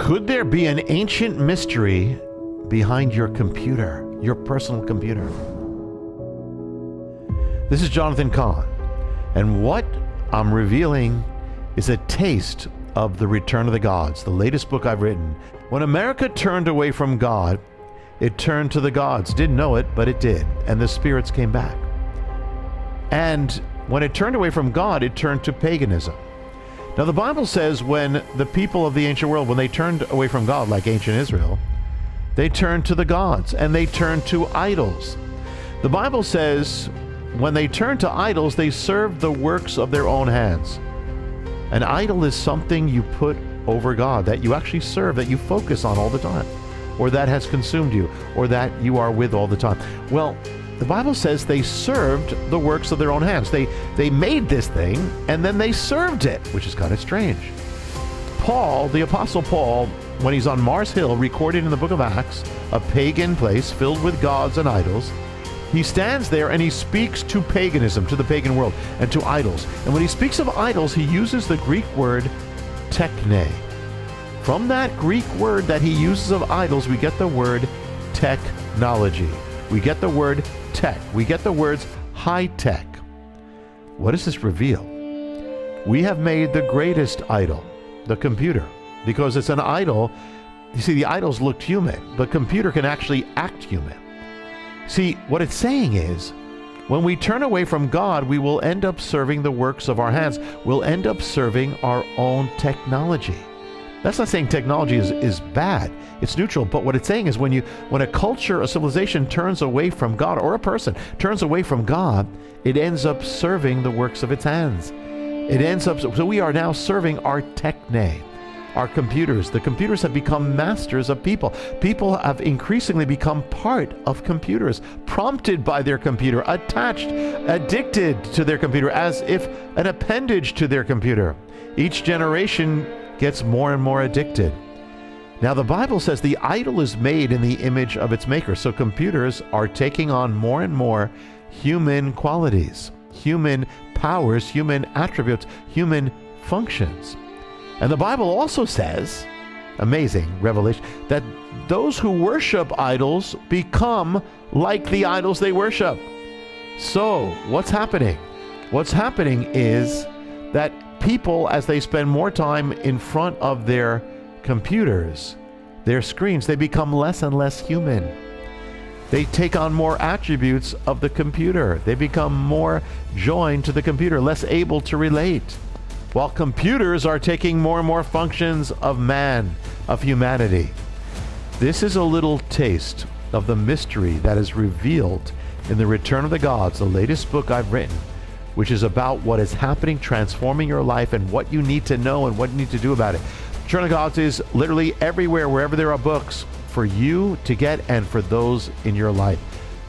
Could there be an ancient mystery behind your computer, your personal computer? This is Jonathan Cahn, and what I'm revealing is a taste of the return of the gods, the latest book I've written. When America turned away from God, it turned to the gods. Didn't know it, but it did, and the spirits came back. And when it turned away from God, it turned to paganism. Now, the Bible says when the people of the ancient world, when they turned away from God, like ancient Israel, they turned to the gods and they turned to idols. The Bible says when they turned to idols, they served the works of their own hands. An idol is something you put over God, that you actually serve, that you focus on all the time, or that has consumed you, or that you are with all the time. Well, the Bible says they served the works of their own hands. They made this thing, and then they served it, which is kind of strange. Paul, the Apostle Paul, when he's on Mars Hill, recorded in the book of Acts, a pagan place filled with gods and idols, he stands there and he speaks to paganism, to the pagan world, and to idols. And when he speaks of idols, he uses the Greek word techne. From that Greek word that he uses of idols, we get the word technology. We get the word tech. We get the words high tech. What does this reveal? We have made the greatest idol, the computer, because it's an idol. You see, the idols looked human. The computer can actually act human. See, what it's saying is, when we turn away from God, we will end up serving the works of our hands. We'll end up serving our own technology. That's not saying technology is bad. It's neutral. But what it's saying is when a culture, a civilization turns away from God, or a person turns away from God, it ends up serving the works of its hands. It ends up, so we are now serving our techne, our computers. The computers have become masters of people. People have increasingly become part of computers, prompted by their computer, attached, addicted to their computer, as if an appendage to their computer. Each generation gets more and more addicted. Now, the Bible says the idol is made in the image of its maker. So computers are taking on more and more human qualities, human powers, human attributes, human functions. And the Bible also says, amazing revelation, that those who worship idols become like the idols they worship. So what's happening? What's happening is that people, as they spend more time in front of their computers, their screens, they become less and less human. They take on more attributes of the computer. They become more joined to the computer, less able to relate. While computers are taking more and more functions of man, of humanity. This is a little taste of the mystery that is revealed in The Return of the Gods, the latest book I've written, which is about what is happening, transforming your life, and what you need to know and what you need to do about it. Return of the Gods is literally everywhere, wherever there are books, for you to get and for those in your life,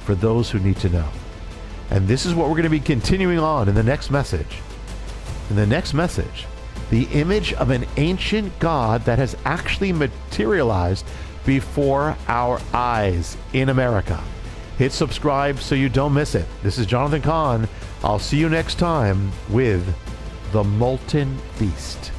for those who need to know. And this is what we're going to be continuing on in the next message. In the next message, the image of an ancient God that has actually materialized before our eyes in America. Hit subscribe so you don't miss it. This is Jonathan Cahn. I'll see you next time with The Molten Beast.